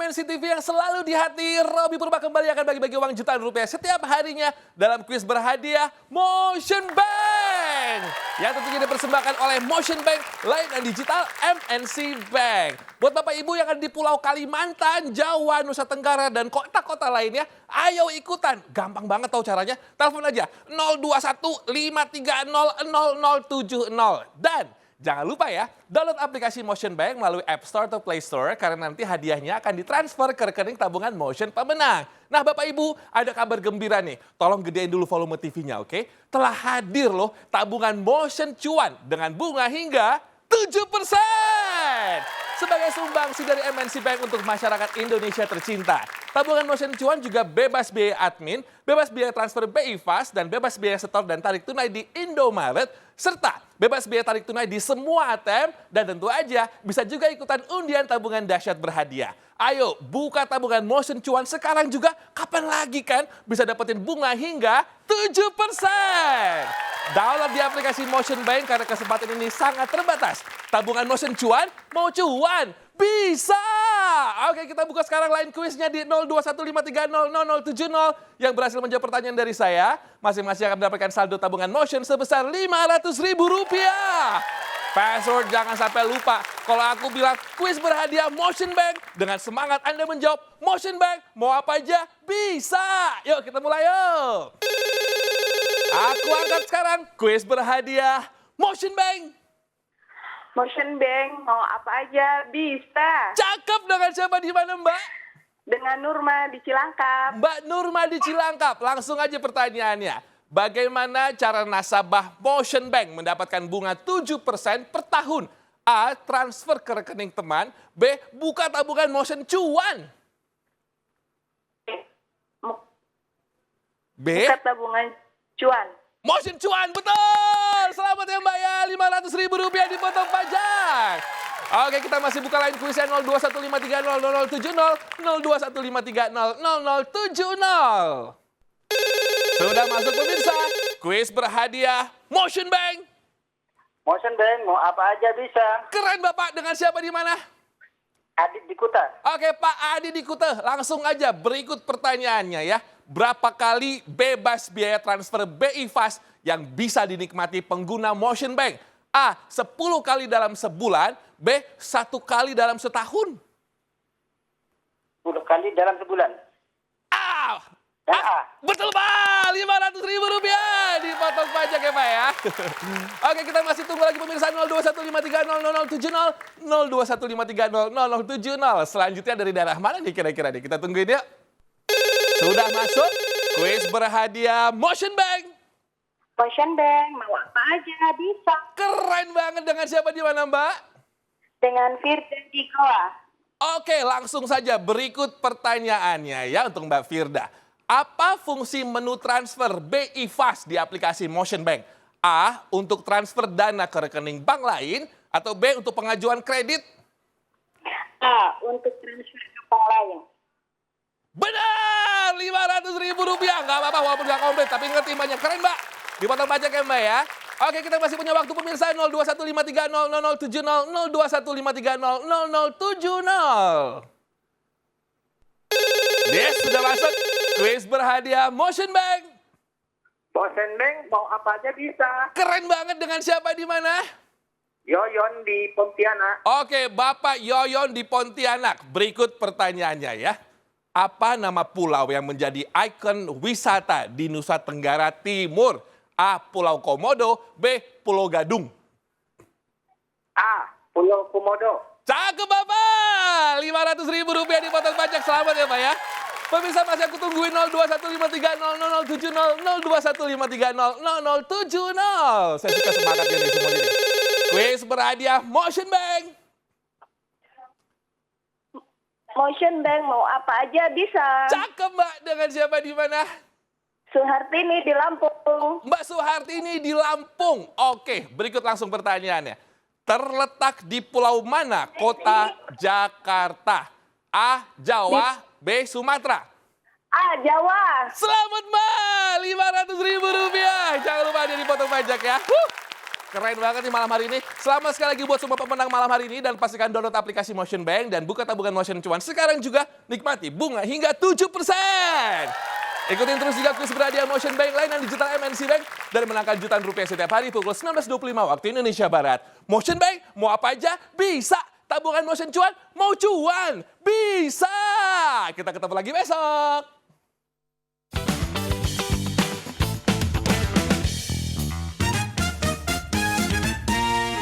MNC TV yang selalu di hati. Robby Purba kembali akan bagi-bagi uang jutaan rupiah setiap harinya dalam kuis berhadiah Motion Bank. Yang tentunya dipersembahkan oleh Motion Bank, layanan digital MNC Bank. Buat Bapak Ibu yang ada di Pulau Kalimantan, Jawa, Nusa Tenggara, dan kota-kota lainnya, ayo ikutan. Gampang banget tahu caranya. Telepon aja 021 530 0070. Dan jangan lupa ya, download aplikasi Motion Bank melalui App Store atau Play Store karena nanti hadiahnya akan ditransfer ke rekening tabungan Motion pemenang. Nah Bapak Ibu, ada kabar gembira nih. Tolong gedein dulu volume TV-nya, oke? Telah hadir loh tabungan Motion Cuan dengan bunga hingga 7%. Sebagai sumbangsi dari MNC Bank untuk masyarakat Indonesia tercinta. Tabungan Motion Cuan juga bebas biaya admin, bebas biaya transfer BI Fast, dan bebas biaya setor dan tarik tunai di Indomaret, serta bebas biaya tarik tunai di semua ATM, dan tentu aja bisa juga ikutan undian tabungan dahsyat berhadiah. Ayo buka tabungan Motion Cuan sekarang juga, kapan lagi kan bisa dapetin bunga hingga 7%. Download di aplikasi Motion Bank karena kesempatan ini sangat terbatas. Tabungan Motion Cuan, mau cuan, bisa! Oke, kita buka sekarang line kuisnya di 021530070 yang berhasil menjawab pertanyaan dari saya. Masing-masing akan mendapatkan saldo tabungan Motion sebesar Rp500.000. Password jangan sampai lupa. Kalau aku bilang kuis berhadiah Motion Bank, dengan semangat Anda menjawab Motion Bank, mau apa aja bisa. Yuk kita mulai yuk. Aku angkat sekarang kuis berhadiah Motion Bank. Motion Bank, mau apa aja bisa. Cakep, dengan siapa di mana Mbak? Dengan Nurma di Cilangkap. Mbak Nurma di Cilangkap, langsung aja pertanyaannya. Bagaimana cara nasabah Motion Bank mendapatkan bunga 7% per tahun? A. Transfer ke rekening teman. B. Buka tabungan Motion Cuan. B. Buka tabungan cuan. Motion Cuan, betul! Selamat ya Mbak ya, Rp500.000 dipotong pajak. Oke, kita masih buka line kuisnya 021530070, 02153000070. Sudah masuk pemirsa, kuis berhadiah Motion Bank. Motion Bank, mau apa aja bisa. Keren Bapak, dengan siapa di mana? Adit di Kuta. Oke Pak Adi di Kuta, langsung aja berikut pertanyaannya ya. Berapa kali bebas biaya transfer BI Fast yang bisa dinikmati pengguna Motion Bank? A. 10 kali dalam sebulan. B. 1 kali dalam setahun. 10 kali dalam sebulan. A. Dan A. Betul Pak, Rp500.000 dipotong pajak ya Pak ya. Oke, kita masih tunggu lagi pemirsa 021530070, 021530070. Selanjutnya dari daerah mana nih kira-kira nih? Kita tungguin yuk. Sudah masuk kuis berhadiah Motion Bank. Motion Bank, mau apa aja bisa. Keren banget, dengan siapa di mana Mbak? Dengan Firda di Goa. Oke, langsung saja berikut pertanyaannya ya untuk Mbak Firda. Apa fungsi menu transfer BI Fast di aplikasi Motion Bank? A. Untuk transfer dana ke rekening bank lain. Atau B. Untuk pengajuan kredit? A. Untuk transfer ke bank lain. Benar! Rp500.000. Nggak apa-apa walaupun nggak komplit, tapi ngerti banyak. Keren Mbak. Dipotong pajak ya Mbak ya. Oke, kita masih punya waktu pemirsa 02153000070, 02153000070. Yes, sudah masuk. Kuis berhadiah Motion Bank. Motion Bank, mau apa aja bisa. Keren banget, dengan siapa di mana? Yoyon di Pontianak. Oke, Bapak Yoyon di Pontianak. Berikut pertanyaannya ya. Apa nama pulau yang menjadi ikon wisata di Nusa Tenggara Timur? A. Pulau Komodo. B. Pulau Gadung. A. Pulau Komodo. Cakep Bapak, Rp500.000 dipotong pajak. Selamat ya Pak ya. Pemirsa masih aku tungguin 02153000070, 02153000070. Saya suka semangatnya nih semuanya nih. Kuis berhadiah Motion Bank. Motion Bank, mau apa aja bisa. Cakep Mbak, dengan siapa di mana? Suhartini di Lampung. Mbak Suhartini di Lampung. Oke, berikut langsung pertanyaannya. Terletak di pulau mana kota Jakarta? A. Jawa, B. Sumatera. A. Jawa. Selamat Mbak, Rp500.000. Jangan lupa ada dipotong pajak ya. keren banget nih malam hari ini. Selamat sekali lagi buat semua pemenang malam hari ini. Dan pastikan download aplikasi Motion Bank dan buka tabungan Motion Cuan. Sekarang juga nikmati bunga hingga 7%. Ikutin terus juga kuis berhadiah Motion Bank layanan digital MNC Bank dan menangkan jutaan rupiah setiap hari pukul 19.25 waktu Indonesia Barat. Motion Bank, mau apa aja bisa. Tabungan Motion Cuan, mau cuan bisa. Kita ketemu lagi besok.